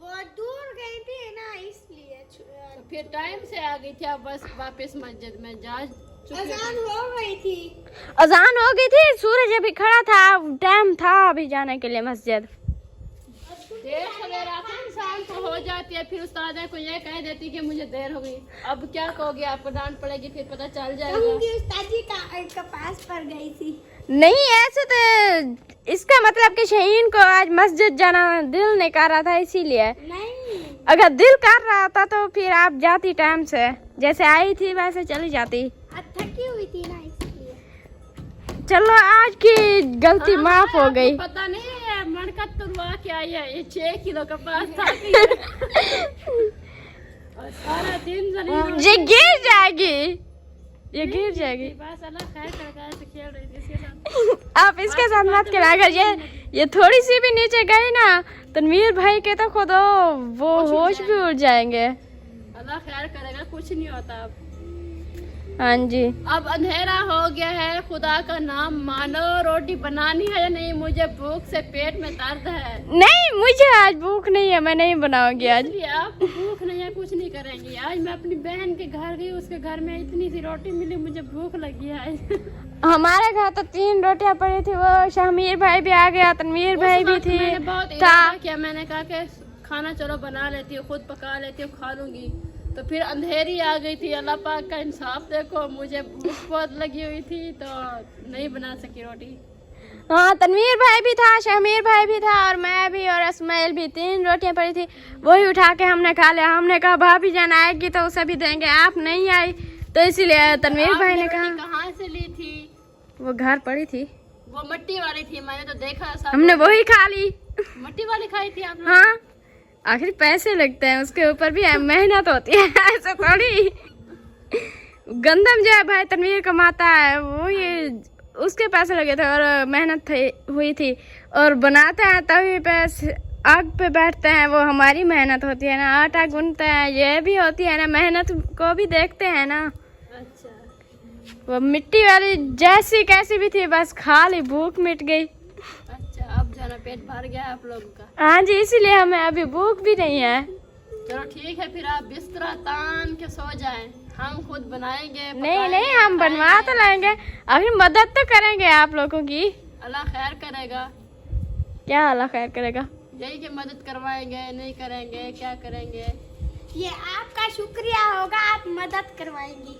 S2: वो दूर गई थी ना इसलिए।
S4: तो फिर टाइम से आ गई थी, अब बस वापस मस्जिद में जा चुकी है।
S2: अजान हो गई थी।
S1: अजान हो गई थी, सूरज अभी खड़ा था, टाइम था अभी जाने के लिए मस्जिद।
S4: देर सवेर आखिर इंसान को हो जाती है, फिर उस्ताद को ये कह देती कि मुझे देर हो गई, अब क्या कहोगे, आपको डांट पड़ेगी, फिर पता चल जाएगा।
S2: कहूंगी उस्ताद जी का पास पर गई थी।
S1: नहीं ऐसे तो इसका मतलब कि शहीन को आज मस्जिद जाना दिल नहीं कर रहा था इसीलिए।
S2: नहीं
S1: अगर दिल कर रहा था तो फिर आप जाती टाइम से, जैसे आई थी वैसे चली जाती।
S2: आज थकी हुई थी ना इसलिए।
S1: चलो आज की गलती माफ हो गई।
S4: पता नहीं है मरकत तुरवा के आई है, ये 6 किलो का पास था और सारा दिन जलील
S1: ये गिर जाएगी, ये गिर जाएगी।
S4: बस अल्लाह खैर करता है, खेल रही थी इसके साथ।
S1: आप इसके साथ मत खेला, अगर ये थोड़ी सी भी नीचे गई ना तनवीर भाई के तो खुद वो होश भी उड़ जाएंगे।
S4: अल्लाह खैर करेगा, कुछ नहीं होता।
S1: हाँ जी,
S4: अब अंधेरा हो गया है, खुदा का नाम मानो। रोटी बनानी है या नहीं? मुझे भूख से पेट में दर्द है।
S1: नहीं मुझे आज भूख नहीं है, मैं नहीं बनाऊंगी आज।
S4: इसलिए आपको भूख नहीं है, कुछ नहीं करेंगी। आज मैं अपनी बहन के घर गई, उसके घर में इतनी सी रोटी मिली, मुझे भूख लगी है।
S1: हमारे घर तो 3 रोटियां पड़ी थी, वो शमीर भाई भी आ गया, तनवीर भाई भी थी।
S4: मैंने बहुत इरादा किया, मैंने कहा कि खाना चलो बना लेती हूँ, खुद पका लेती हूँ, खा लूंगी। तो फिर अंधेरी आ गई थी। अल्लाह पाक का इंसाफ देखो, मुझे भूख बहुत लगी हुई थी तो नहीं बना सकी रोटी।
S1: हाँ, तनवीर भाई भी था, शमीर भाई भी था और मैं भी और इस्माइल भी। 3 रोटियां पड़ी थी, वही उठा के हमने खा लिया। हमने कहा भाभी जान आएगी तो उसे भी देंगे, आप नहीं आई तो इसीलिए तनवीर भाई ने कहा।
S4: कहाँ से ली थी?
S1: वो घर पड़ी थी,
S4: वो मिट्टी वाली थी, मैंने तो देखा।
S1: हमने वही खा ली।
S4: मिट्टी वाली खाई थी आपने?
S1: हाँ, आखिर पैसे लगते हैं, उसके ऊपर भी मेहनत होती है, ऐसा थोड़ी। गंदम जो है भाई तनवीर कमाता है, वो ये उसके पैसे लगे थे और मेहनत हुई थी। और बनाते हैं तभी पे आग पे बैठते हैं, वो हमारी मेहनत होती है ना। आटा गूंथते हैं, ये भी होती है ना, मेहनत को भी देखते हैं ना।
S4: अच्छा,
S1: वो मिट्टी वाली जैसी कैसी भी थी, बस खा ली, भूख मिट गई।
S4: अच्छा, अब जाना पेट भर गया आप लोगों का?
S1: हाँ जी, इसीलिए हमें अभी भूख भी नहीं है।
S4: चलो ठीक है, फिर आप बिस्तरा तान के सो जाएं, हम खुद बनाएंगे।
S1: नहीं नहीं, हम बनवा तो लेंगे, अभी मदद तो करेंगे आप लोगों की।
S4: अल्लाह खैर करेगा।
S1: क्या अल्लाह खैर करेगा?
S4: यही कि मदद करवाएंगे, नहीं करेंगे क्या करेंगे?
S2: ये आपका शुक्रिया होगा, आप मदद करवाएंगी।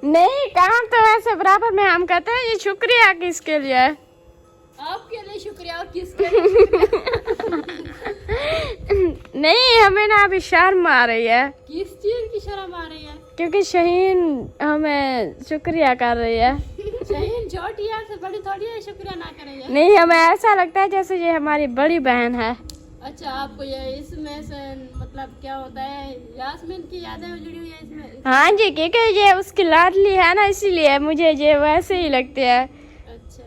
S1: नहीं, काम तो वैसे बराबर में हम कहते हैं, ये शुक्रिया किसके लिए है?
S4: आपके लिए शुक्रिया और किसके लिए?
S1: नहीं, हमें ना अभी शर्म आ रही है।
S4: किस चीज की शर्म आ रही है?
S1: क्योंकि शहीन हमें शुक्रिया कर रही है।
S4: शहीन छोटी है, से बड़ी थोड़ी है, शुक्रिया ना करेंगे।
S1: नहीं, हमें ऐसा लगता है जैसे ये हमारी बड़ी बहन है।
S4: अच्छा, आपको ये इसमें से मतलब क्या होता है, यास्मीन की यादें जुड़ी हुई है इसमें?
S1: हाँ जी, क्योंकि ये उसकी लाडली है ना, इसीलिए मुझे ये वैसे ही लगती है,
S4: अच्छा,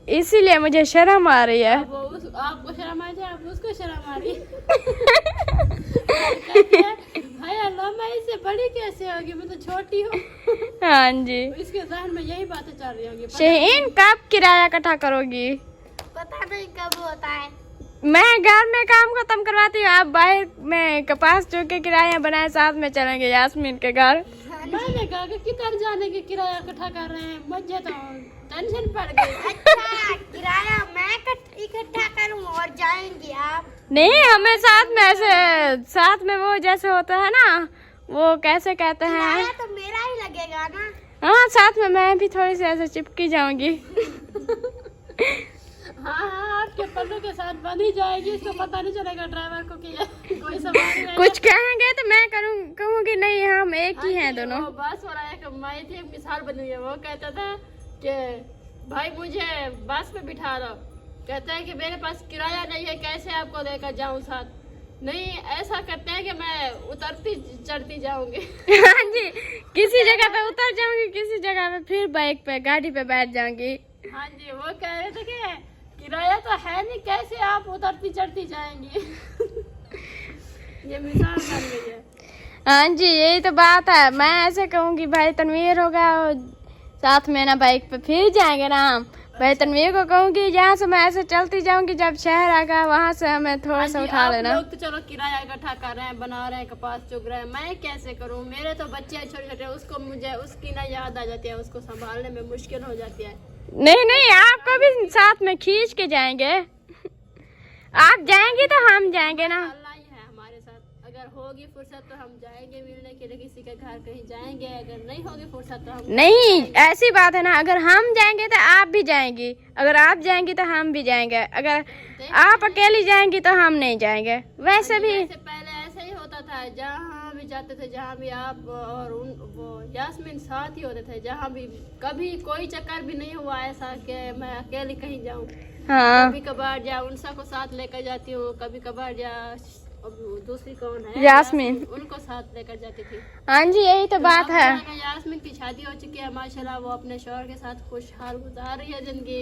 S1: इसीलिए मुझे शर्म आ रही है।
S4: अब आपको शर्म आ जाए, आप उसको शर्म आ रही है। भाई अल्लाह, मैं इससे बड़ी कैसे होगी, मैं तो छोटी हूँ।
S1: हाँ जी,
S4: इसके ज़हन में यही बातें चल रही होंगी।
S1: शहीन कब किराया इकट्ठा करोगी?
S2: पता नहीं कब होता है।
S1: मैं घर में काम खत्म करवाती हूँ, आप बाहर में कपास चो के किराया बनाए, साथ में चलेंगे यास्मीन के घर।
S4: मैंने कहा कि किधर जाने के किराया इकट्ठा कर रहे हैं, मुझे तो टेंशन पड़ गई।
S2: अच्छा, किराया मैं इकट्ठा करूं और जाएंगे आप?
S1: नहीं, हमें साथ में ऐसे, साथ में वो जैसे होता है ना, वो कैसे कहते हैं।
S2: किराया तो मेरा ही लगेगा ना?
S1: हाँ, साथ में मैं भी थोड़ी सी ऐसे चिपकी जाऊंगी।
S4: हाँ, आपके पल्लू के साथ बंध ही जाएगी, इसको पता नहीं चलेगा ड्राइवर को कि ये कोई सवारी है।
S1: कुछ कहेंगे तो मैं कहूँगी नहीं, हम एक ही हैं दोनों।
S4: वो बस वाला एक माई थी, एक मिसाल बनी हुई है। वो कहता था कि भाई मुझे बस में बिठा दो, कहता है कि मेरे पास किराया नहीं है, कैसे आपको लेकर जाऊं साथ? नहीं, ऐसा करते हैं कि मैं उतरती चढ़ती जाऊंगी।
S1: हाँ जी, किसी जगह पे उतर जाऊंगी, किसी जगह पे फिर बाइक पे, गाड़ी पे बैठ जाऊंगी।
S4: हाँ जी, वो कह रहे थे कि किराया तो है नहीं, कैसे आप उतरती चढ़ती जाएंगी? ये मिसाल बन गई है।
S1: हाँ जी, यही तो बात है। मैं ऐसे कहूँगी भाई तनवीर होगा और साथ में ना बाइक पे फिर जाएंगे ना हम। भाई तनवीर को कहूँगी जहाँ से मैं ऐसे चलती जाऊंगी, जब शहर आगा वहाँ से हमें थोड़ा सा उठा लेना।
S4: लोग तो चलो किराया इकट्ठा कर रहे हैं, बना रहे हैं, कपास चुग रहे हैं, मैं कैसे करूँ? मेरे तो बच्चे छोटे छोटे, उसको मुझे उसकी ना याद आ जाती है, उसको संभालने में मुश्किल हो जाती है।
S1: नहीं नहीं, आपको भी साथ में खींच के जाएंगे। आप जाएंगी तो हम जाएंगे ना।
S4: अल्लाह ही है हमारे साथ, अगर होगी फुर्सत तो हम जाएंगे मिलने के लिए, किसी के घर कहीं जाएंगे, अगर नहीं होगी फुर्सत तो हम
S1: नहीं, ऐसी बात है ना, अगर हम जाएंगे तो आप भी जाएंगी, अगर आप जाएंगी तो हम भी जाएंगे, अगर आप अकेली जाएंगी तो हम नहीं जाएंगे। वैसे भी
S4: वैसे पहले ऐसे ही होता था, जहाँ भी जाते थे, जहाँ भी आप और वो यास्मीन साथ ही होते थे, जहाँ भी कभी कोई चक्कर भी नहीं हुआ ऐसा कि मैं अकेली कहीं जाऊँ।
S1: हाँ,
S4: कभी कभार जा उनसा को साथ लेकर जाती हूँ, कभी कभार जा दूसरी कौन है,
S1: यास्मीन,
S4: उनको साथ लेकर जाती थी।
S1: हाँ जी, यही तो बात है।
S4: यास्मीन की शादी हो चुकी है माशाल्लाह, वो अपने शौहर के साथ खुशहाल गुजार रही है जिंदगी।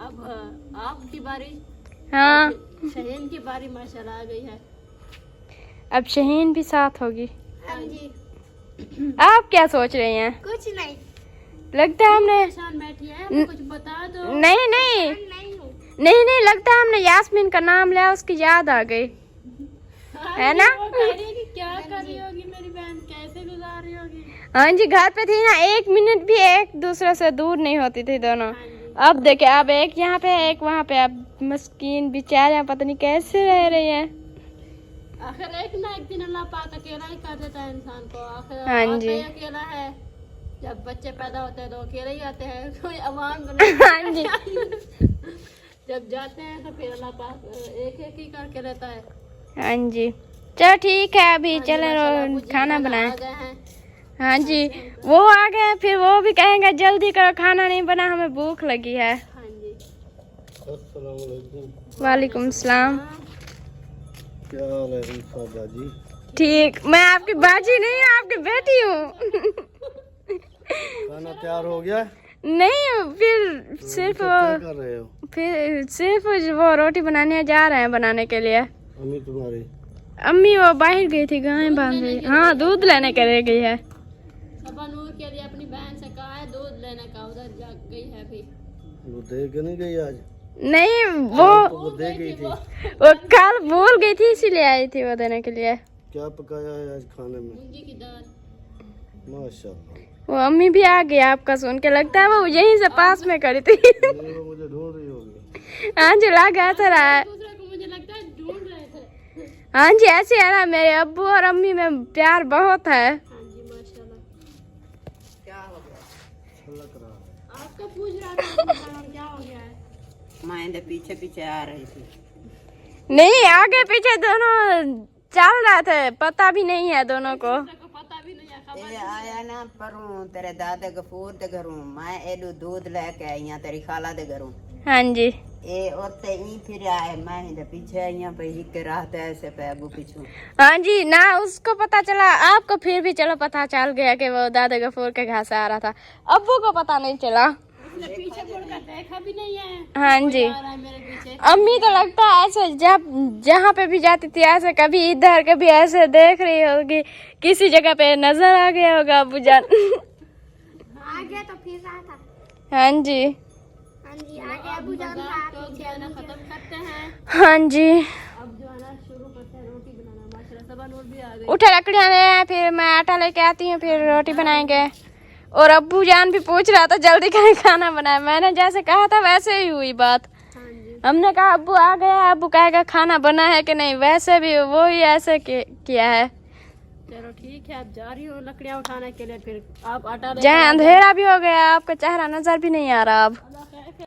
S4: अब आपकी बारी,
S1: हाँ,
S4: शहीन की बारी माशाल्लाह आ गई है।
S1: अब शहीन भी साथ होगी।
S2: हाँ जी,
S1: आप क्या सोच रही हैं?
S2: कुछ नहीं।
S1: लगता है हमने,
S4: परेशान बैठी है, हमें कुछ बता दो।
S1: नहीं नहीं
S2: नहीं हूँ।
S1: नहीं, लगता है हमने यास्मीन का नाम लिया, उसकी याद आ गई, है ना?
S4: वो कह रही है कि क्या कर रही होगी मेरी बहन, कैसे गुजार रही होगी।
S1: हाँ जी, घर पे थी ना, 1 मिनट भी एक दूसरे से दूर नहीं होती थी दोनों। अब देखे, अब एक यहाँ पे एक वहाँ पे। अब मस्कीन बेचारे पता नहीं कैसे रह रही है।
S4: आखिर एक ना एक दिन अल्लाह पाक अकेला ही कर देता है इंसान को। आखिर
S1: हाँ जी।
S4: आता ही अकेला है। जब बच्चे पैदा होते हैं तो अकेले ही आते हैं, कोई अवाम बना।
S1: हाँ जी।
S4: जब जाते हैं तो फिर अल्लाह पाक एक एक ही करके रहता है।
S1: हाँ जी, चलो ठीक है, अभी चले खाना बनाए।
S4: आ गए हैं।
S1: हाँ जी, वो आ गए, फिर वो भी कहेंगे जल्दी करो, खाना नहीं बना, हमें भूख लगी है।
S4: हाँ जी।
S5: अस्सलाम वालेकुम।
S1: वालेकुम सलाम।
S5: क्या हाल है रिफा बाजी?
S1: ठीक, मैं आपकी बाजी नहीं हूँ, आपकी बेटी हूँ।
S5: खाना तैयार हो गया?
S1: नहीं, फिर सिर्फ
S5: क्या कर रहे हो?
S1: फिर सिर्फ वो रोटी बनाने जा रहे हैं बनाने के लिए।
S5: अम्मी तुम्हारी?
S1: अम्मी वो बाहर गई थी, गाय बांध रही। हाँ, दूध लेने के लिए गई है।
S4: सबा नूर के लिए अपनी बहन से कहा है दूध लेने का, उधर जा गई है अभी।
S5: वो दे के नहीं गई आज?
S1: नहीं, वो
S5: दे गई थी।
S1: वो कल भूल गई थी, इसीलिए आई थी वो देने के लिए।
S5: क्या पकाया है आज खाने में?
S4: मूंगी की दाल।
S5: माशाल्लाह।
S1: वो अम्मी भी आ गई आपका सुन के, लगता है वो यहीं से पास में खड़ी थी।
S5: वो मुझे ढूंढ रही होगी।
S1: हाँ जी, लग ऐसा रहा है।
S4: दूसरे को मुझे लगता है ढूंढ रहे थे।
S1: हाँ जी, ऐसे है ना, मेरे अब्बू और अम्मी में प्यार बहुत है।
S4: हाँ जी माशाल्लाह।
S3: क्या हो गया?
S5: लग रहा है।
S4: आपको पूछ रहा था क्या हो गया है।
S3: माँ इधर पीछे पीछे आ रही थी।
S1: नहीं, आगे पीछे दोनों चल रहे थे, पता भी नहीं है दोनों को।
S4: को पता भी नहीं है खबर।
S3: ये आया ना परूं तेरे दादे गफूर दे घरों, मैं एडू दूध लेके आई हां तेरी खाला दे घरों।
S1: हाँ जी।
S3: ए ओते ई फिर आए, मैं इधर पीछे आई हां पे हिक रहते ऐसे पे अबू पीछू।
S1: हाँ जी, ना उसको पता चला, आपको फिर भी चलो पता चल गया कि वो दादा गफूर के घर से आ रहा था। अब्बू को पता नहीं चला।
S4: उसने पीछे मुड़कर देखा भी नहीं है।
S1: हाँ जी,
S4: आ रहा है मेरे पीछे।
S1: अम्मी तो लगता है ऐसे जब जहाँ पे भी जाती थी ऐसे, कभी इधर कभी ऐसे देख रही होगी, किसी जगह पे नजर आ गया होगा अब्बू जान।
S2: आ गया तो फिर रहा था।
S1: हाँ जी।
S2: हाँ जी, आ गया अबू जान था
S4: तो जो है ना खत्म करते हैं।
S1: हाँ जी,
S4: अब जो है ना शुरू करते हैं रोटी बनाना। माशाल्लाह सबा नूर भी आ गई।
S1: उठे लकड़ियाँ ले आए, फिर मैं आटा लेके आती हूँ, फिर रोटी बनाएंगे। और अब्बू जान भी पूछ रहा था जल्दी करें खाना बनाए, मैंने जैसे कहा था वैसे ही हुई बात।
S4: हाँ जी।
S1: हमने कहा अब्बू आ गया, अब्बू कहेगा खाना बना है कि नहीं, वैसे भी वो ही ऐसे किया है।
S4: चलो ठीक है, अब जा रही हूँ लकड़ियाँ उठाने के लिए। फिर आप आटा
S1: जहाँ अंधेरा भी हो गया, आपका चेहरा नजर भी नहीं आ रहा अब।